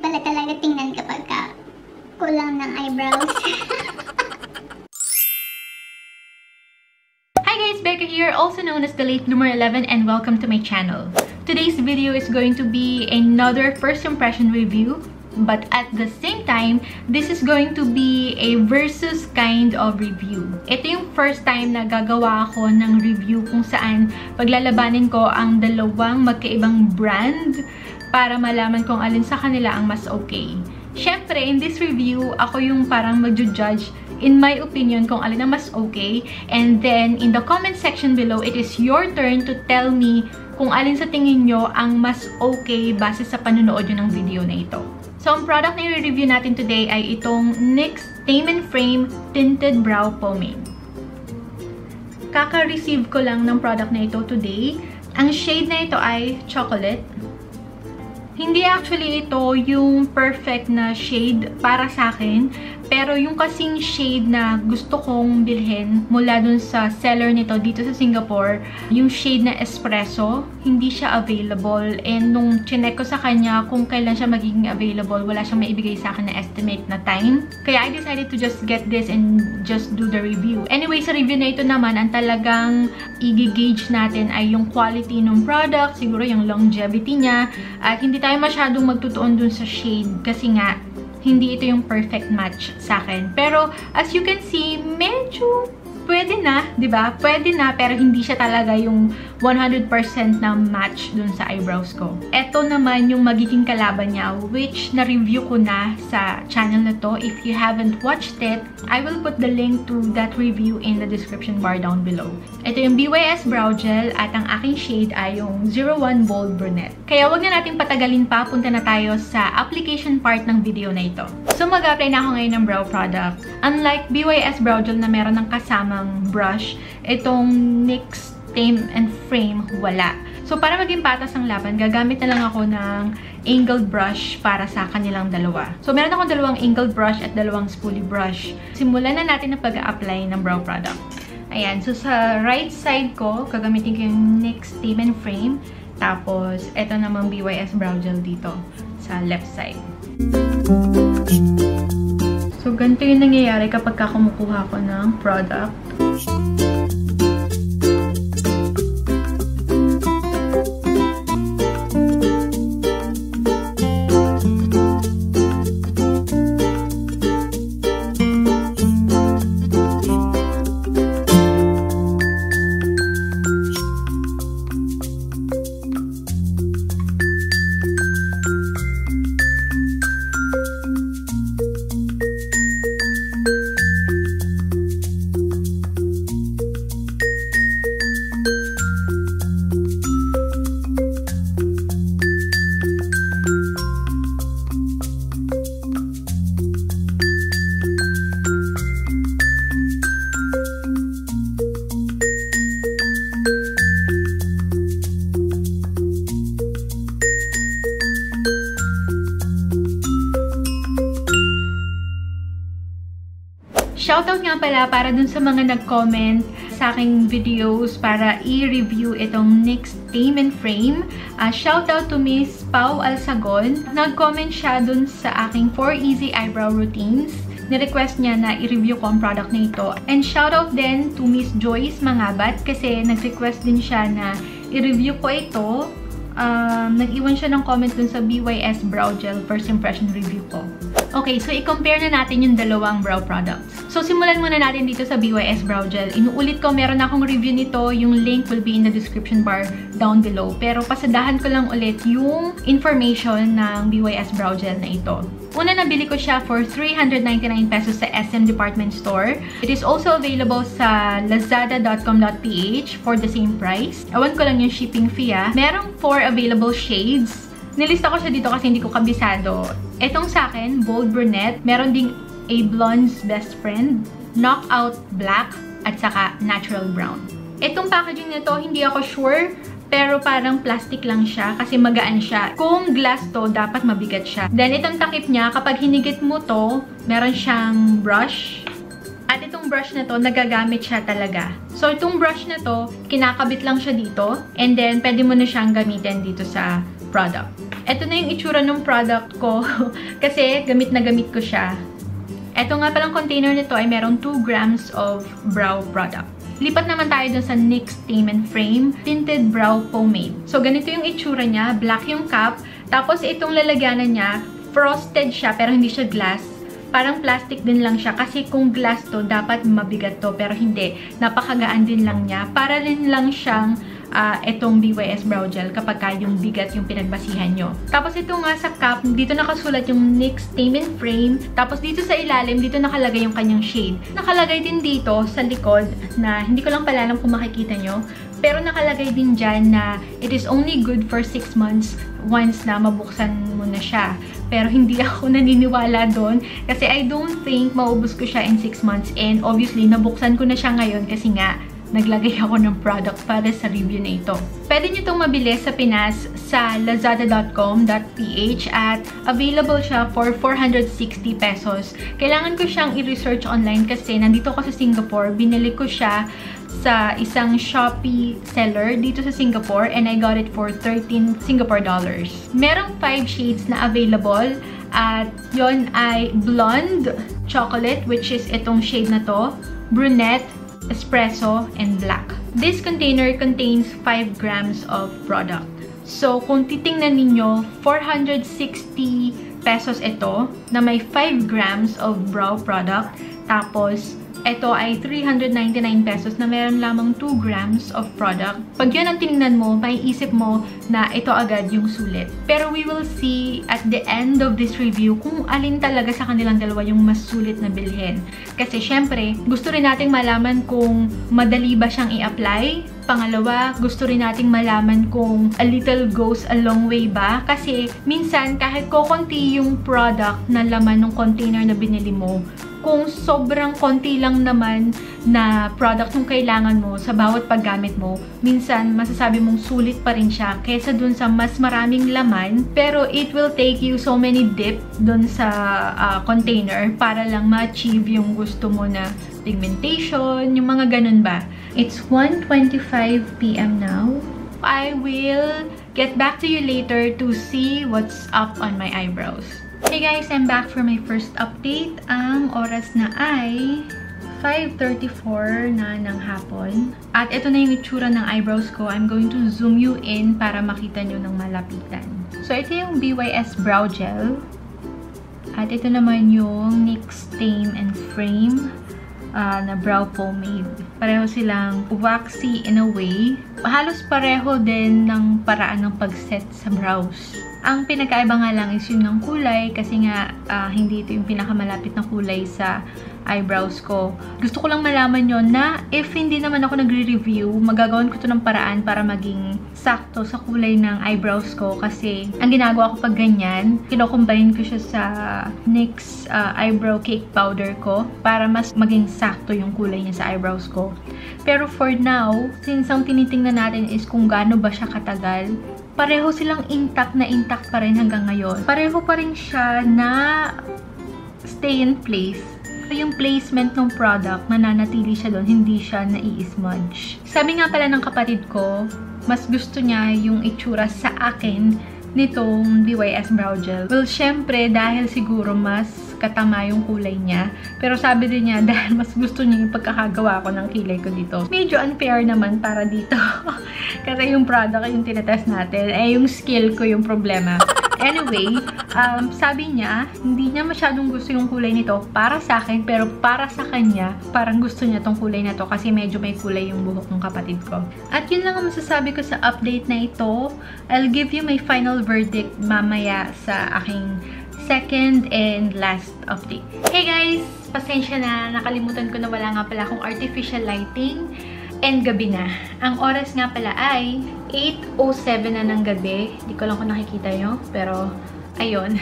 pala talaga tingnan kapag kulang ng eyebrows. Hi guys, Becca here, also known as the Late Bloomer 11, and welcome to my channel. Today's video is going to be another first impression review, but at the same time, this is going to be a versus kind of review. Ito yung first time na gagawa ako ng review kung saan paglalabanin ko ang dalawang magkaibang brand para malaman kung alin sa kanila ang mas okay. Syempre, in this review, ako yung parang mag-judge in my opinion kung alin ang mas okay. And then, in the comment section below, it is your turn to tell me kung alin sa tingin nyo ang mas okay base sa panonood nyo ng video na ito. So, ang product na i-review natin today ay itong NYX Tame & Frame Tinted Brow Pomade. Kaka-receive ko lang ng product na ito today. Ang shade na ito ay chocolate. Hindi actually ito yung perfect na shade para sa akin, pero yung kasing shade na gusto kong bilhin mula dun sa seller nito dito sa Singapore, yung shade na espresso, hindi siya available. And nung chinek ko sa kanya kung kailan siya magiging available, wala siyang maibigay sa akin na estimate na time. Kaya I decided to just get this and just do the review. Anyway, sa review na ito naman, ang talagang i-gauge natin ay yung quality ng product, siguro yung longevity niya, at hindi tayo masyadong magtutuon dun sa shade kasi nga hindi ito yung perfect match sa akin. Pero as you can see, medyo pwede na, 'di ba? Pwede na, pero hindi siya talaga yung 100% na match dun sa eyebrows ko. Ito naman yung magiging kalaban niya, which na-review ko na sa channel na to. If you haven't watched it, I will put the link to that review in the description bar down below. Ito yung BYS Brow Gel at ang aking shade ay yung 01 Bold Brunette. Kaya wag na natin patagalin pa, punta na tayo sa application part ng video na ito. So mag-apply na ako ngayon ng brow product. Unlike BYS Brow Gel na meron ng kasamang brush, itong NYX Tame & Frame wala. So para maging patas ang laban, gagamit na lang ako ng angled brush para sa kanilang dalawa. So meron akong dalawang angled brush at dalawang spoolie brush. Simulan na natin ang pag-a-apply ng brow product. Ayan, so sa right side ko, gagamitin ko yung NYX Tame & Frame. Tapos, eto namang BYS Brow Gel dito sa left side. So, ganito yung nangyayari kapag kumukuha ko ng product. Shoutout nga pala para dun sa mga nag-comment sa aking videos para i-review itong NYX Tame & Frame. Shoutout to Miss Pau Alsagon. Nag-comment siya dun sa aking 4 Easy Eyebrow Routines. Ni-request niya na i-review ko ang product na ito. And shoutout din to Miss Joyce Mangabat kasi nag-request din siya na i-review ko ito. Nag-iwan siya ng comment dun sa BYS Brow Gel first impression review ko. Okay, so i-compare na natin yung dalawang brow products. So, simulan muna natin dito sa BYS Brow Gel. Inuulit ko, meron akong review nito. Yung link will be in the description bar down below. Pero pasadahan ko lang ulit yung information ng BYS Brow Gel na ito. Una, nabili ko siya for 399 pesos sa SM Department Store. It is also available sa lazada.com.ph for the same price. Ewan ko lang yung shipping fee ah. Merong 4 available shades. Nilista ko siya dito kasi hindi ko kabisado. Etong sa akin, Bold Brunette. Meron ding A Blonde's Best Friend, Knockout Black, at saka Natural Brown. Etong packaging nito, hindi ako sure, pero parang plastic lang siya kasi magaan siya. Kung glass to, dapat mabigat siya. Then, itong takip niya, kapag hinigit mo to, meron siyang brush. At itong brush na to, nagagamit siya talaga. So, itong brush na to, kinakabit lang siya dito. And then, pwede mo na siyang gamitin dito sa product. Ito na yung itsura ng product ko kasi gamit na gamit ko siya. Ito nga palang container nito ay merong 2 grams of brow product. Lipat naman tayo dun sa NYX Tame and Frame Tinted Brow Pomade. So, ganito yung itsura niya. Black yung cap. Tapos, itong lalagyanan niya, frosted siya pero hindi siya glass. Parang plastic din lang siya. Kasi kung glass to, dapat mabigat to. Pero hindi. Napakagaan din lang niya. Para rin lang siyang itong BYS Brow Gel kapag yung bigat yung pinagbasihan nyo. Tapos ito nga sa cap, dito nakasulat yung NYX Tame and Frame. Tapos dito sa ilalim, dito nakalagay yung kanyang shade. Nakalagay din dito sa likod na hindi ko lang pala alam kung makikita nyo. Pero nakalagay din dyan na it is only good for 6 months once na mabuksan mo na siya. Pero hindi ako naniniwala doon kasi I don't think maubos ko siya in 6 months. And obviously, nabuksan ko na siya ngayon kasi nga naglagay ako ng product para sa review na ito. Pwede nyo itong mabili sa Pinas sa lazada.com.ph at available siya for 460 pesos. Kailangan ko siyang i-research online kasi nandito ako sa Singapore. Binili ko siya sa isang Shopee seller dito sa Singapore and I got it for 13 Singapore dollars. Merong 5 shades na available at yon ay Blonde, Chocolate, which is itong shade na to, Brunette, Espresso, and Black. This container contains 5 grams of product. So, kung titingnan ninyo, 460 pesos ito na may 5 grams of brow product. Tapos, ito ay 399 pesos na meron lamang 2 grams of product. Pag yun ang tinignan mo, maiisip mo na ito agad yung sulit. Pero we will see at the end of this review kung alin talaga sa kanilang dalawa yung mas sulit na bilhin. Kasi syempre, gusto rin nating malaman kung madali ba siyang i-apply. Pangalawa, gusto rin nating malaman kung a little goes a long way ba. Kasi minsan, kahit kokonti yung product na laman ng container na binili mo, kung sobrang konti lang naman na product yung kailangan mo sa bawat paggamit mo, minsan masasabi mong sulit pa rin siya kaysa dun sa mas maraming laman. Pero it will take you so many dip dun sa container para lang ma-achieve yung gusto mo na pigmentation, yung mga ganun ba. It's 1:25 PM now. I will get back to you later to see what's up on my eyebrows. Hey guys, I'm back for my first update. Ang oras na ay 5:34 na ng hapon. At ito na yung itsura ng eyebrows ko. I'm going to zoom you in para makita nyo ng malapitan. So, ito yung BYS Brow Gel. At ito naman yung NYX Tame and Frame na brow pomade. Pareho silang waxy in a way. Halos pareho din ng paraan ng pag-set sa brows. Ang pinakaiba nga lang is yun ng kulay kasi nga hindi ito yung pinakamalapit na kulay sa eyebrows ko. Gusto ko lang malaman yon na if hindi naman ako nagre-review, magagawan ko to ng paraan para maging sakto sa kulay ng eyebrows ko kasi ang ginagawa ko pag ganyan, kino-combine ko siya sa NYX eyebrow cake powder ko para mas maging sakto yung kulay niya sa eyebrows ko. Pero for now, since ang tinitingnan natin is kung gaano ba siya katagal, pareho silang intact pa rin hanggang ngayon. Pareho pa rin siya na stay in place. Yung placement ng product, mananatili siya doon, hindi siya nai-smudge. Sabi nga pala ng kapatid ko, mas gusto niya yung itsura sa akin nitong BYS Brow Gel. Well, syempre, dahil siguro mas katama yung kulay niya. Pero sabi din niya, dahil mas gusto niya yung pagkakagawa ko ng kilay ko dito. Medyo unfair naman para dito. Kasi yung product yung tinetest natin, yung skill ko yung problema. Anyway, sabi niya, hindi niya masyadong gusto yung kulay nito para sa akin, pero para sa kanya, parang gusto niya tong kulay na to kasi medyo may kulay yung buhok ng kapatid ko. At yun lang ang masasabi ko sa update na ito. I'll give you my final verdict mamaya sa aking second and last update. Hey guys! Pasensya na, nakalimutan ko na wala nga pala akong artificial lighting. And gabi na. Ang oras nga pala ay 8:07 na ng gabi. Hindi ko lang kung nakikita nyo. Pero, ayun.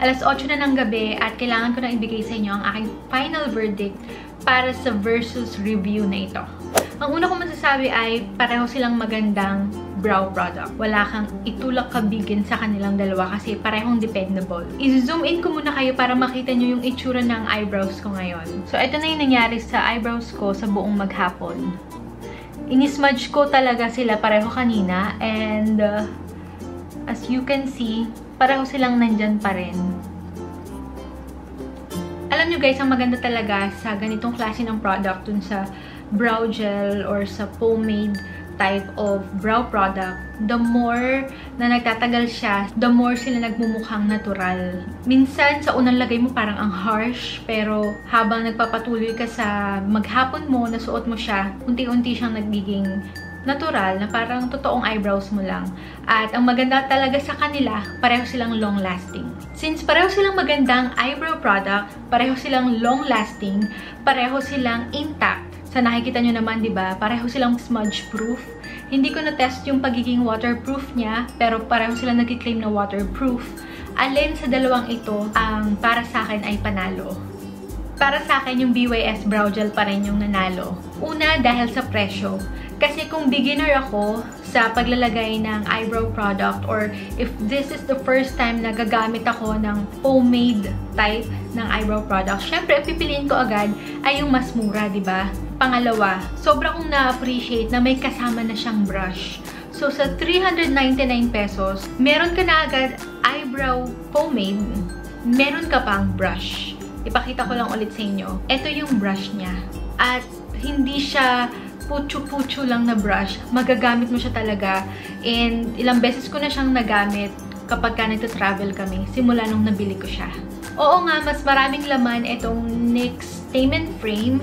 Alas 8 na ng gabi at kailangan ko na ibigay sa inyo ang aking final verdict para sa versus review na ito. Ang una ko masasabi ay pareho silang magandang brow product. Wala kang itulak kabigin sa kanilang dalawa kasi parehong dependable. I-zoom in ko muna kayo para makita nyo yung itsura ng eyebrows ko ngayon. So, ito na yung nangyari sa eyebrows ko sa buong maghapon. Inismudge ko talaga sila pareho kanina and as you can see, pareho silang nandyan pa rin. Alam nyo guys, ang maganda talaga sa ganitong klase ng product dun sa brow gel or sa pomade type of brow product, the more na nagtatagal siya, the more sila nagmumukhang natural. Minsan, sa unang lagay mo parang ang harsh, pero habang nagpapatuloy ka sa maghapon mo, nasuot mo siya, unti-unti siyang nagiging natural, na parang totoong eyebrows mo lang. At ang maganda talaga sa kanila, pareho silang long-lasting. Since pareho silang magandang eyebrow product, pareho silang long-lasting, pareho silang intact. Sa nakikita nyo naman, di ba? Pareho silang smudge-proof. Hindi ko na-test yung pagiging waterproof niya, pero pareho silang nag-claim na waterproof. Alin sa dalawang ito ang para sa akin ay panalo? Para sa akin, yung BYS Brow Gel pa rin yung nanalo. Una, dahil sa presyo. Kasi kung beginner ako sa paglalagay ng eyebrow product, or if this is the first time na gagamit ako ng pomade type ng eyebrow product, syempre, pipiliin ko agad ay yung mas mura, di ba? Pangalawa, sobra kong na-appreciate na may kasama na siyang brush. So, sa 399 pesos, meron ka na agad eyebrow pomade, meron ka pang brush. Ipakita ko lang ulit sa inyo. Ito yung brush niya. At hindi siya putyo-putyo lang na brush. Magagamit mo siya talaga. And ilang beses ko na siyang nagamit kapag ka nagta-travel kami. Simula nung nabili ko siya. Oo nga, mas maraming laman itong NYX Statement Frame.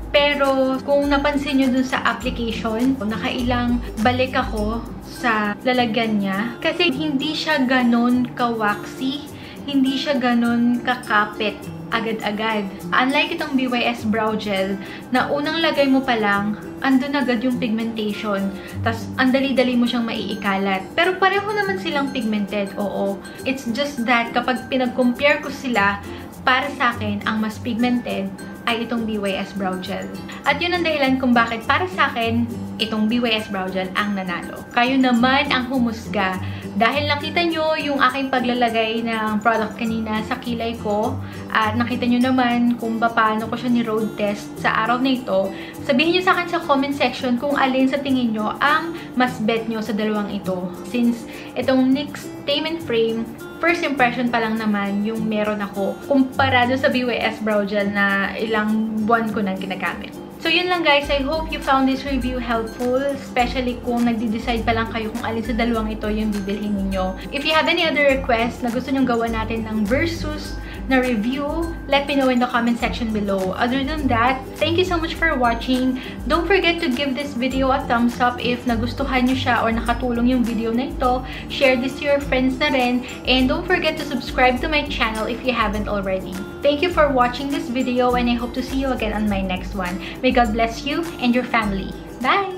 Pero kung napansin nyo dun sa application, nakailang balik ako sa lalagyan niya. Kasi hindi siya ganon ka-waxy. Hindi siya ganon kakapit agad-agad. Unlike itong BYS Brow Gel, na unang lagay mo pa lang, andun agad yung pigmentation. Tapos, ang dali-dali mo siyang maiikalat. Pero pareho naman silang pigmented, oo. It's just that, kapag pinag-compare ko sila, para sa akin, ang mas pigmented ay itong BYS Brow Gel. At yun ang dahilan kung bakit para sa akin, itong BYS Brow Gel ang nanalo. Kayo naman ang humusga. Dahil nakita nyo yung aking paglalagay ng product kanina sa kilay ko, at nakita nyo naman kung paano ko siya ni-road test sa araw na ito, sabihin nyo sa akin sa comment section kung alin sa tingin nyo ang mas bet nyo sa dalawang ito. Since itong NYX Statement Frame, first impression pa lang naman yung meron ako kumpara sa BYS Brow Gel na ilang buwan ko nang ginagamit. So, yun lang guys. I hope you found this review helpful, especially kung nagde-decide pa lang kayo kung alin sa dalawang ito yung bibilhin ninyo. If you have any other requests na gusto nyong gawa natin ng versus na review, let me know in the comment section below. Other than that, thank you so much for watching. Don't forget to give this video a thumbs up if nagustuhan nyo siya or nakatulong yung video na ito. Share this to your friends na rin. And don't forget to subscribe to my channel if you haven't already. Thank you for watching this video, and I hope to see you again on my next one. May God bless you and your family. Bye!